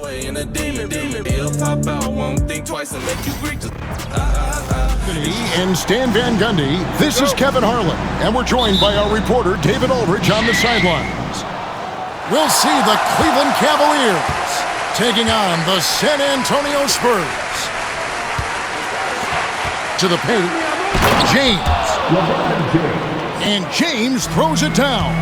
And Stan Van Gundy, this is Kevin Harlan, and we're joined by our reporter David Aldridge on the sidelines. We'll see the Cleveland Cavaliers taking on the San Antonio Spurs. To the paint, James. And James throws it down.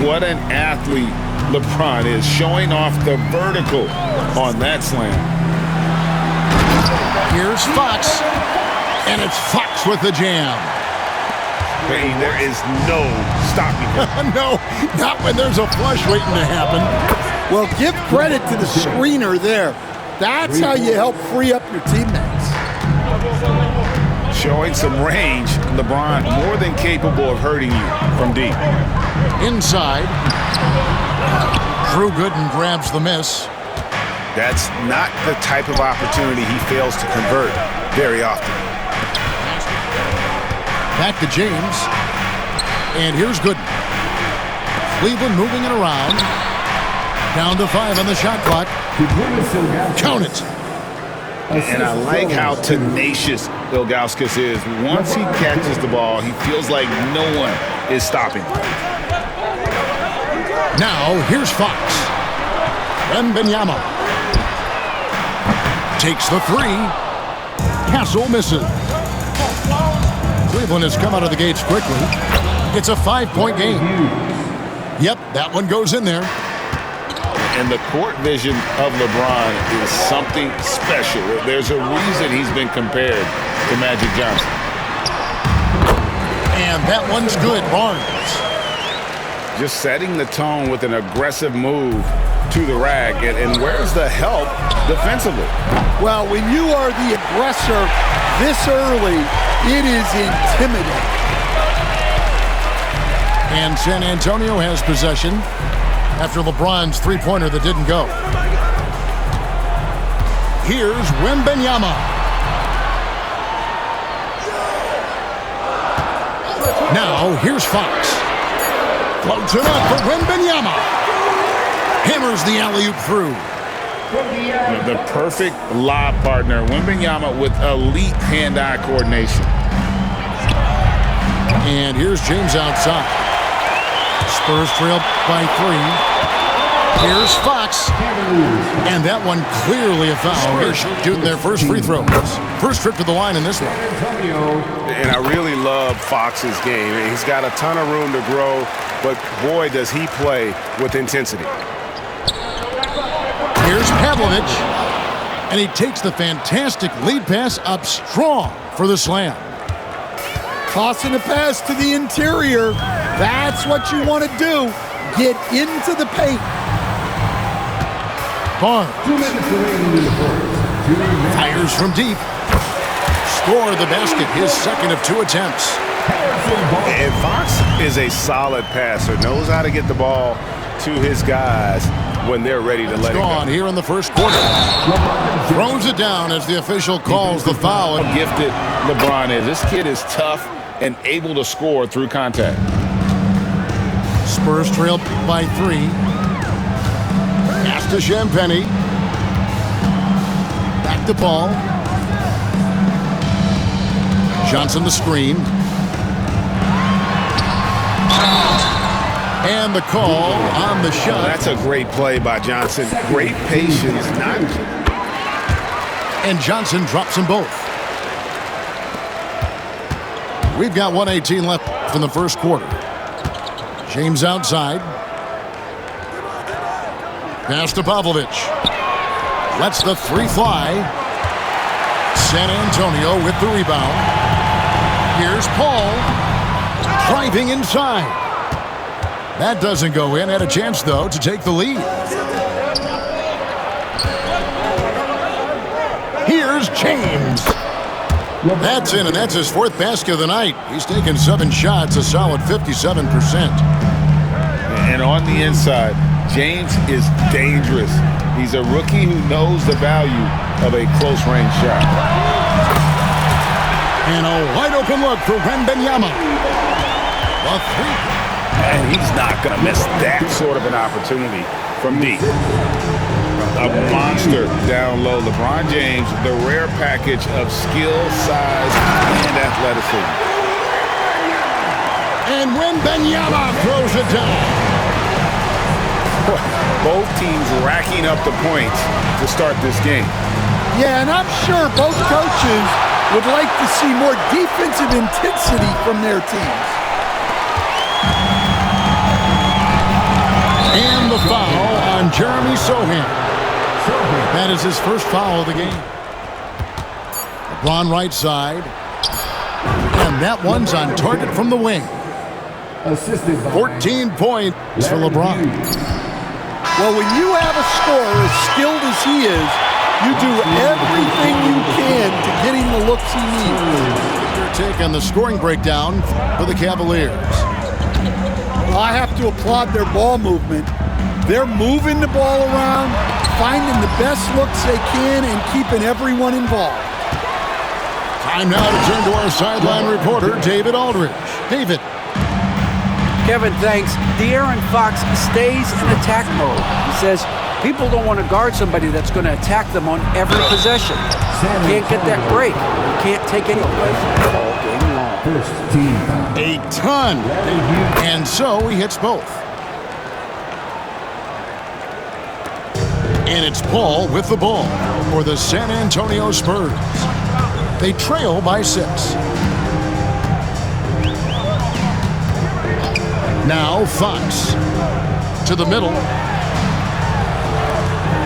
What an athlete LeBron is, showing off the vertical on that slam. Here's Fox, and it's Fox with the jam. Hey, there is no stopping him. No, not when there's a flush waiting to happen. Well, give credit to the screener there. That's how you help free up your teammates. Showing some range, LeBron more than capable of hurting you from deep. Inside, Drew Gooden grabs the miss. That's not the type of opportunity he fails to convert very often. Back to James, and here's Gooden. Cleveland moving it around. Down to 5 on the shot clock. Count it. And I like how tenacious Ilgauskas is. Once he catches the ball, he feels like no one is stopping. Now, here's Fox. Wembanyama takes the 3. Castle misses. Cleveland has come out of the gates quickly. It's a 5-point game. Yep, that one goes in there. And the court vision of LeBron is something special. There's a reason he's been compared to Magic Johnson. And that one's good, Barnes. Just setting the tone with an aggressive move to the rack. And where's the help defensively? Well, when you are the aggressor this early, it is intimidating. And San Antonio has possession after LeBron's three-pointer that didn't go. Here's Wembanyama. Now, here's Fox. Floats it up for Wembanyama. Hammers the alley-oop through. The perfect lob partner. Wembanyama with elite hand-eye coordination. And here's James outside. Spurs trail by 3. Here's Fox. And that one clearly a foul. Spurs shooting their first free throws. First trip to the line in this one. And I really love Fox's game. He's got a ton of room to grow, but boy, does he play with intensity. Here's Pavlovich. And he takes the fantastic lead pass up strong for the slam. Tossing a pass to the interior. That's what you want to do. Get into the paint. Barnes. 2 minutes remaining in the first. Fires from deep. Score the basket, his second of 2 attempts. And Fox is a solid passer. Knows how to get the ball to his guys when they're ready to let it go. Gone here in the first quarter. Throws it down as the official calls the foul. How gifted LeBron is. This kid is tough and able to score through contact. Spurs trail by 3. Pass to Champagny. Back to ball. Johnson the screen. And the call on the shot. That's a great play by Johnson. Great patience. And Johnson drops them both. We've got 1:18 left in the first quarter. James outside. Pass to Pavlovich. Lets the 3 fly. San Antonio with the rebound. Here's Paul. Driving inside. That doesn't go in. Had a chance, though, to take the lead. Here's James. That's in, and that's his 4th basket of the night. He's taken 7 shots, a solid 57%. And on the inside, James is dangerous. He's a rookie who knows the value of a close-range shot. And a wide-open look for Wembanyama. A 3. And he's not going to miss that sort of an opportunity from deep. a monster down low. LeBron James, the rare package of skill, size, and athleticism. And Wembanyama throws it down. Both teams racking up the points to start this game. Yeah, and I'm sure both coaches would like to see more defensive intensity from their teams. And the foul on Jeremy Sohan. That is his first foul of the game. LeBron right side. And that one's on target from the wing. 14 points for LeBron. Well, when you have a scorer as skilled as he is, you do everything you can to get him the looks he needs. Your take on the scoring breakdown for the Cavaliers. I have to applaud their ball movement. They're moving the ball around, finding the best looks they can, and keeping everyone involved. Time now to turn to our sideline reporter, David Aldridge. David. Kevin, thanks. De'Aaron Fox stays in attack mode. He says people don't want to guard somebody that's going to attack them on every possession. Can't get that break. Can't take any place all game long. A ton. And so he hits both. And it's Paul with the ball for the San Antonio Spurs. They trail by 6. Now Fox to the middle.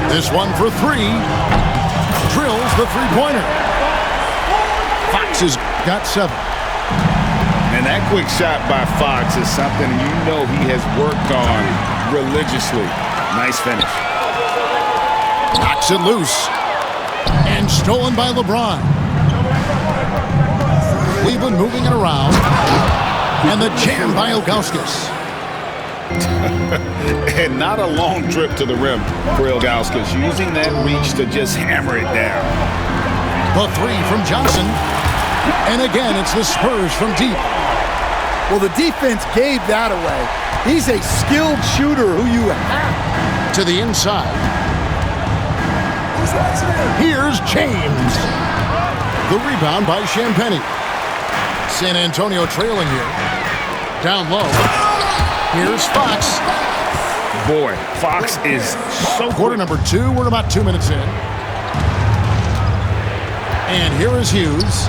This one for 3. Drills the three-pointer. Fox has got 7. And that quick shot by Fox is something you know he has worked on religiously. Nice finish. Knocks it loose. And stolen by LeBron. Cleveland moving it around. And the jam by Ilgauskas. And not a long trip to the rim for Ilgauskas, using that reach to just hammer it down. The 3 from Johnson. And again, it's the Spurs from deep. Well, the defense gave that away. He's a skilled shooter who you have. To the inside. Here's James. The rebound by Champagnie. San Antonio trailing here. Down low. Here's Fox. Boy, Fox is so Quarter number 2. We're about 2 minutes in. And here is Hughes.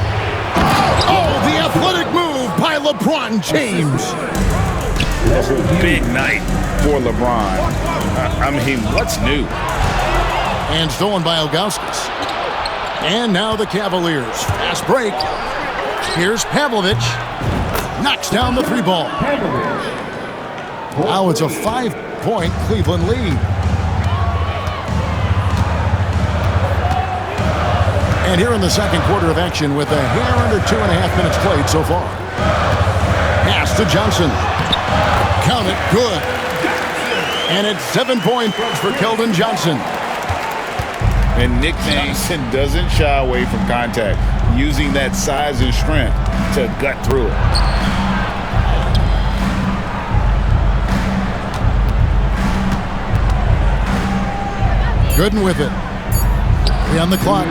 Oh, the athletic move by LeBron James. big night for LeBron. I mean, what's new? And stolen by Ilgauskas. And now the Cavaliers. Fast break. Here's Pavlovich. Knocks down the 3 ball. Now it's a 5-point Cleveland lead. And here in the second quarter of action with a hair under 2.5 minutes played so far. Pass to Johnson. Count it, good. And it's 7 points for Keldon Johnson. And Nick Johnson doesn't shy away from contact, using that size and strength to gut through it. Gooden with it. 3 on the clock.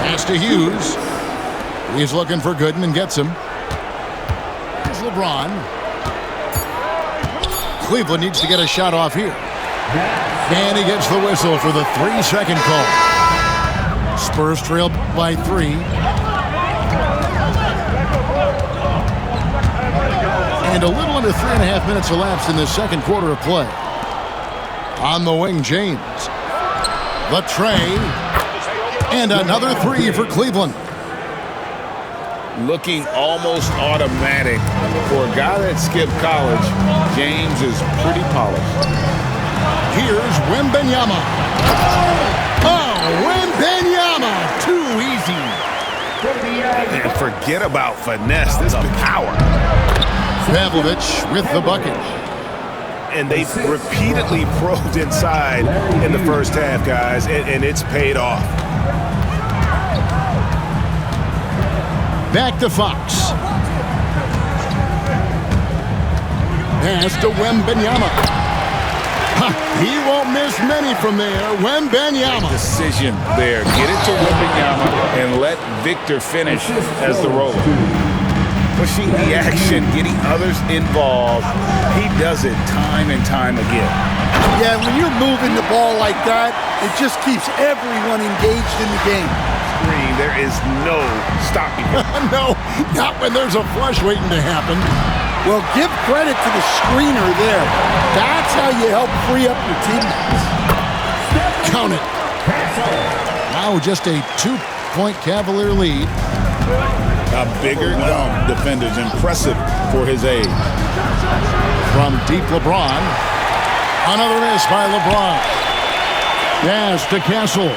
Pass to Hughes. He's looking for Gooden and gets him. Here's LeBron. Cleveland needs to get a shot off here. And he gets the whistle for the 3-second call. Spurs trail by 3. And a little under 3.5 minutes elapsed in the second quarter of play. On the wing, James. The tray. And another 3 for Cleveland. Looking almost automatic. For a guy that skipped college, James is pretty polished. Here's Wembanyama. Oh, Wembanyama. Too easy. And forget about finesse. This is power. Pavlovich with the bucket. And they repeatedly probed inside in the first half, guys, and it's paid off. Back to Fox. Pass to Wembanyama. He won't miss many from there. Wembanyama. Decision there. Get it to Wembanyama and let Victor finish as the roller. Pushing the action, getting others involved. He does it time and time again. Yeah, when you're moving the ball like that, it just keeps everyone engaged in the game. Screen, there is no stopping him. No, not when there's a flush waiting to happen. Well, give credit to the screener there. That's how you help free up your teammates. Count it. Now just a 2-point Cavalier lead. A bigger defender's impressive for his age. From deep LeBron. Another miss by LeBron. Pass to Castle.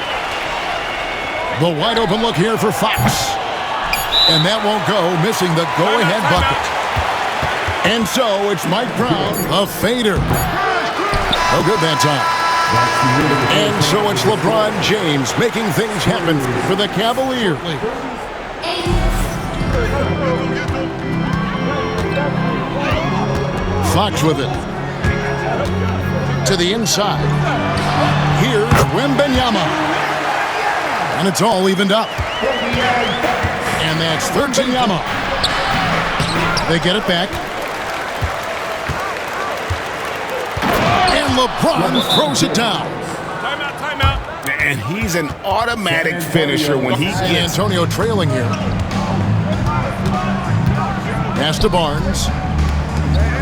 The wide open look here for Fox. And that won't go, missing the go-ahead bucket. And so it's Mike Brown, a fader. Oh, good that time. And so it's LeBron James making things happen for the Cavaliers. Fox with it. To the inside. Here's Wembanyama. And it's all evened up. And that's Wembanyama. They get it back. And LeBron throws it down. Timeout. And he's an automatic finisher when he San gets. Antonio trailing here. Pass to Barnes.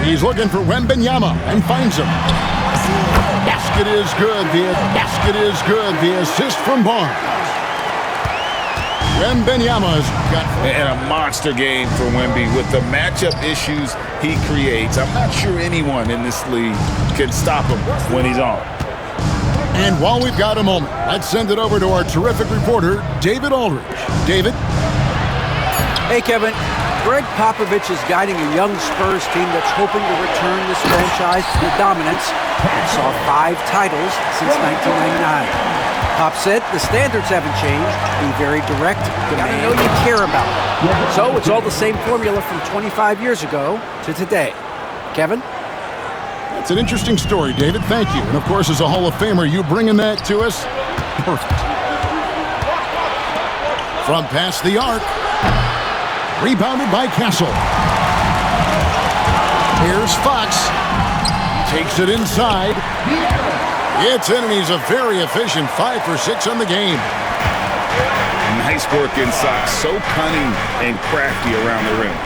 He's looking for Wembanyama and finds him. Basket is good. The basket is good. The assist from Barnes. Wembanyama's got. And a monster game for Wemby with the matchup issues he creates. I'm not sure anyone in this league can stop him when he's on. And while we've got a moment, let's send it over to our terrific reporter, David Aldridge. David? Hey, Kevin. Greg Popovich is guiding a young Spurs team that's hoping to return this franchise to the dominance that saw 5 titles since 1999. Pop said the standards haven't changed. Be very direct. You gotta know you care about it. So it's all the same formula from 25 years ago to today. Kevin? That's an interesting story, David. Thank you. And of course, as a Hall of Famer, you bringing that to us? Perfect. From past the arc. Rebounded by Castle. Here's Fox. Takes it inside. It's in, and he's a very efficient 5 for 6 on the game. Nice work inside. So cunning and crafty around the rim.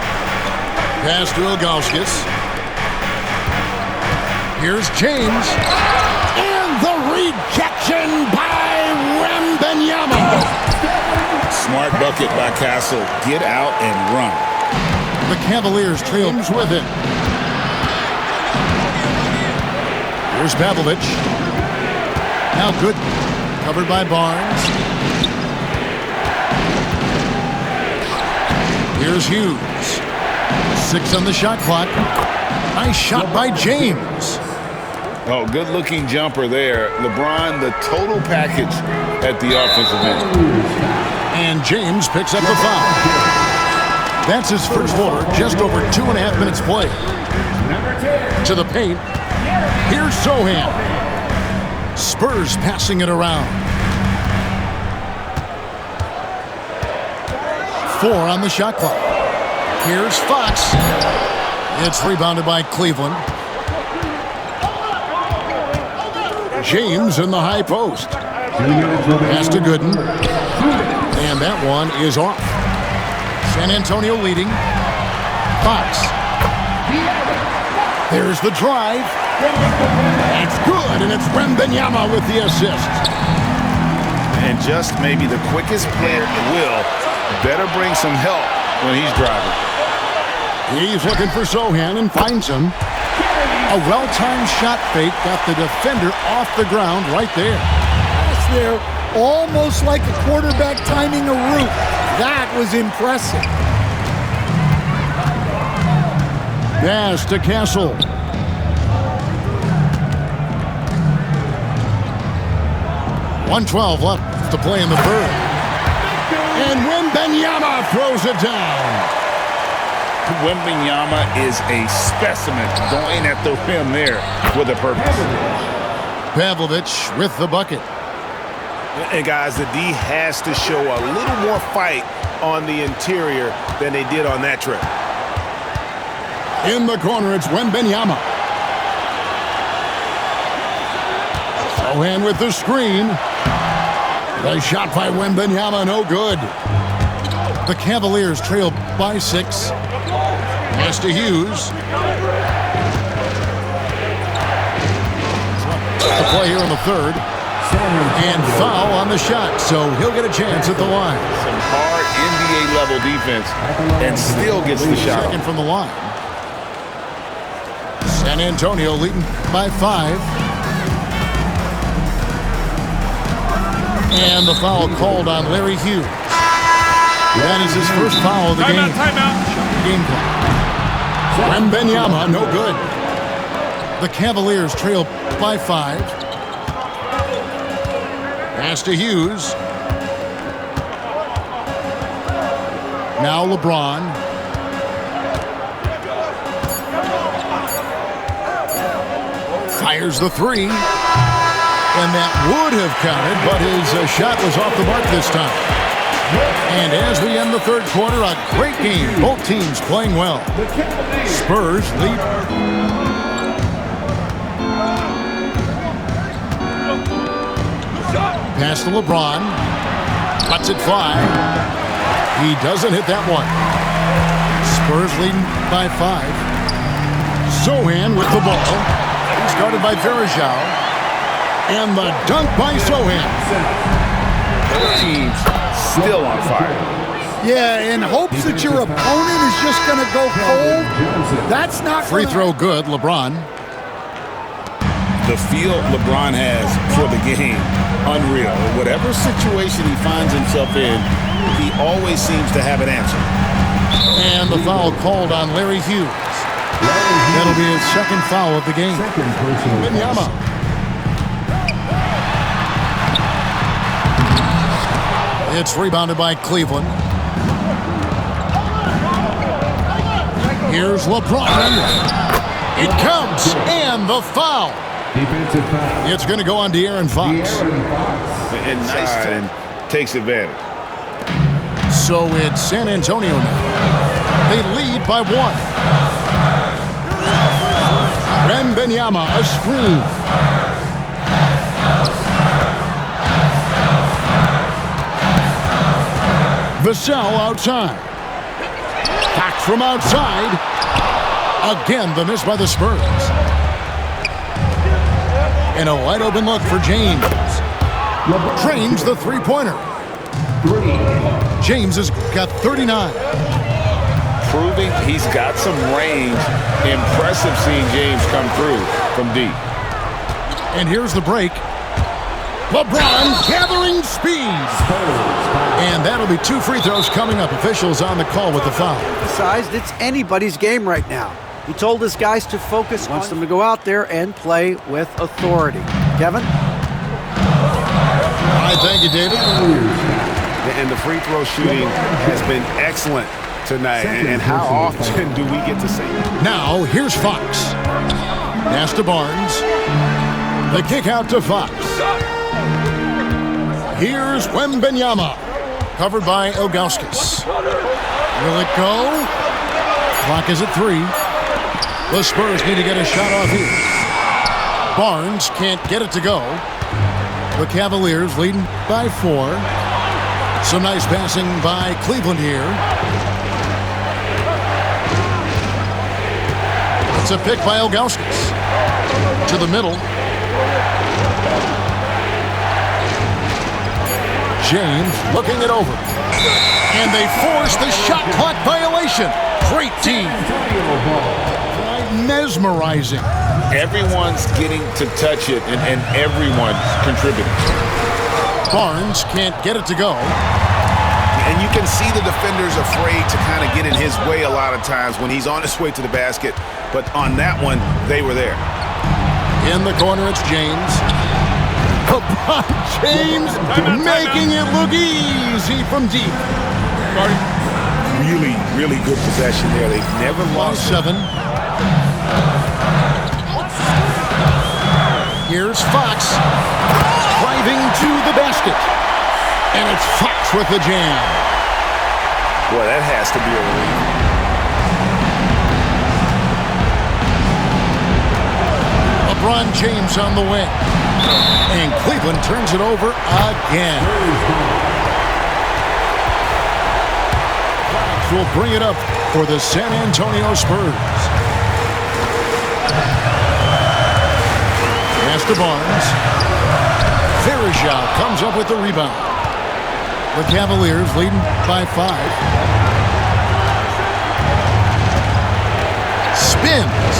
Pass to Ilgauskas. Here's James. And the rejection by Wembanyama. Smart bucket by Castle. Get out and run. The Cavaliers trails with it. Here's Pavlovich. Now good. Covered by Barnes. Here's Hughes. 6 on the shot clock. Nice shot by James. Oh, good-looking jumper there. LeBron, the total package at the offensive end. And James picks up the foul. That's his first quarter, just over 2.5 minutes played. To the paint. Here's Sohan. Spurs passing it around. 4 on the shot clock. Here's Fox. It's rebounded by Cleveland. James in the high post. Pass to Gooden. And that one is off. San Antonio leading. Fox. There's the drive. It's good, and it's Wembanyama with the assist. And just maybe the quickest player will better bring some help when he's driving. He's looking for Sohan and finds him. A well-timed shot fake got the defender off the ground right there. Pass there, almost like a quarterback timing a route. That was impressive. Pass to Castle. .112 left to play in the third. And Wembanyama throws it down. Wembanyama is a specimen going at the rim there with a purpose. Pavlovich with the bucket. And guys, the D has to show a little more fight on the interior than they did on that trip. In the corner, it's Wembanyama. Sohan with the screen. The shot by Wembanyama, no good. The Cavaliers trail by 6. Pass to Hughes. The play here in the third. And foul on the shot, so he'll get a chance at the line. Some hard NBA-level defense and still gets the shot. Second from the line. San Antonio leading by 5. And the foul called on Larry Hughes. That is his first foul of the game. Timeout. Game clock. Wembanyama, no good. The Cavaliers trail by 5. Pass to Hughes. Now LeBron. Fires the 3. And that would have counted, but his shot was off the mark this time. And as we end the third quarter, a great game. Both teams playing well. Spurs lead. Pass to LeBron. Lets it fly. He doesn't hit that one. Spurs leading by 5. Sohan with the ball. He's guarded by Verajao. And the dunk by Sohan. Both teams still on fire. Yeah, in hopes that your opponent is just going to go cold. That's not free throw good, LeBron. The feel LeBron has for the game, unreal. Whatever situation he finds himself in, he always seems to have an answer. And the foul called on Larry Hughes. That'll be his second foul of the game. Wembanyama. It's rebounded by Cleveland. Here's LeBron. It counts, and the foul. Defensive foul. It's going to go on De'Aaron Fox. Inside and takes advantage. So it's San Antonio now. They lead by 1. Wembanyama, a screen. Vassell outside. Back from outside. Again, the miss by the Spurs. And a wide open look for James. Trains the three-pointer. James has got 39. Proving he's got some range. Impressive seeing James come through from deep. And here's the break. LeBron gathering speed. And that'll be 2 free throws coming up. Officials on the call with the foul. Emphasized it's anybody's game right now. He told his guys to focus, wants them to go out there and play with authority. Kevin? All right, thank you, David. And the free throw shooting has been excellent tonight. And how often do we get to see it? Now, here's Fox. Pass to Barnes. The kick out to Fox. Here's Wembanyama. Covered by Ilgauskas. Will it go? Clock is at 3. The Spurs need to get a shot off here. Barnes can't get it to go. The Cavaliers leading by 4. Some nice passing by Cleveland here. It's a pick by Ilgauskas. To the middle. James looking it over. And they force the shot clock violation. Great team. Mesmerizing. Everyone's getting to touch it, and everyone's contributing. Barnes can't get it to go. And you can see the defenders afraid to kind of get in his way a lot of times when he's on his way to the basket. But on that one, they were there. In the corner, it's James. LeBron James making it look easy from deep. Really, really good possession there. They've never lost 7. Here's Fox driving to the basket. And it's Fox with the jam. Boy, that has to be a relief. LeBron James on the wing. And Cleveland turns it over again. Fox will bring it up for the San Antonio Spurs. Pass to Barnes. Varejao comes up with the rebound. The Cavaliers leading by 5. Spins.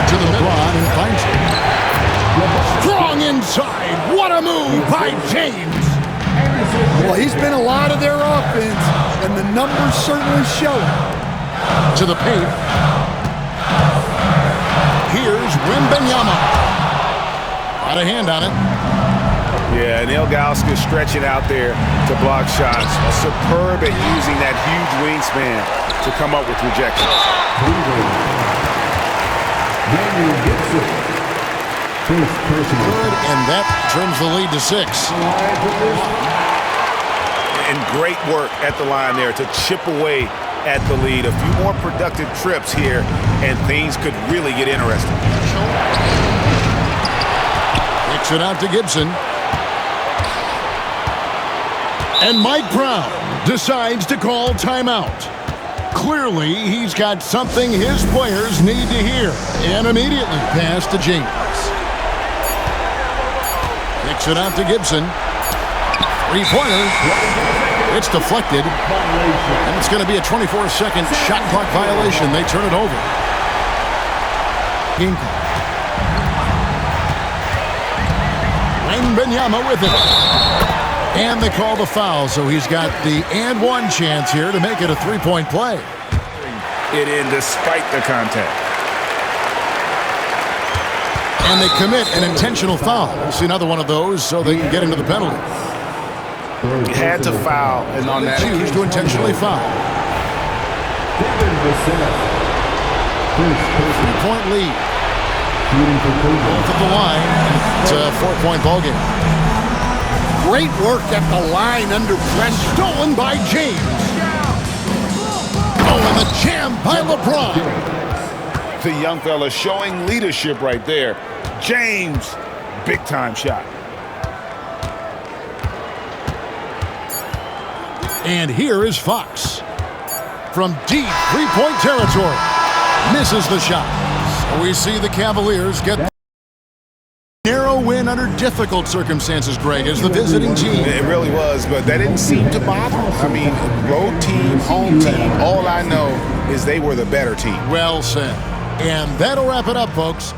To the LeBron and finds it. Strong inside. What a move by James. Well, he's been a lot of their offense, and the numbers certainly show it. To the paint. Here's Wembanyama. Got a hand on it. Yeah, and Ilgauskas stretching out there to block shots. Superb at using that huge wingspan to come up with rejections. Good, and that trims the lead to 6. And great work at the line there to chip away at the lead. A few more productive trips here, and things could really get interesting. Kicks it out to Gibson. And Mike Brown decides to call timeout. Clearly, he's got something his players need to hear. And immediately pass to James. Kicks it out to Gibson. Three-pointer. It's deflected. And it's going to be a 24-second shot clock violation. They turn it over. Game clock. Wembanyama with it. And they call the foul, so he's got the and one chance here to make it a three-point play. It in despite the contact. And they commit an intentional foul. We'll see another one of those so they can get into the penalty. He had to foul, and on that choose to intentionally foul. 3-point lead. Both at the line. It's a 4-point ball game. Great work at the line under pressure. Stolen by James. Oh, and the jam by LeBron. the young fella showing leadership right there. James, big-time shot. And here is Fox. From deep three-point territory. Misses the shot. So we see the Cavaliers get a narrow win under difficult circumstances, Greg, as the visiting team. It really was, but that didn't seem to bother them. I mean, road team, home team, all I know is they were the better team. Well said. And that'll wrap it up, folks.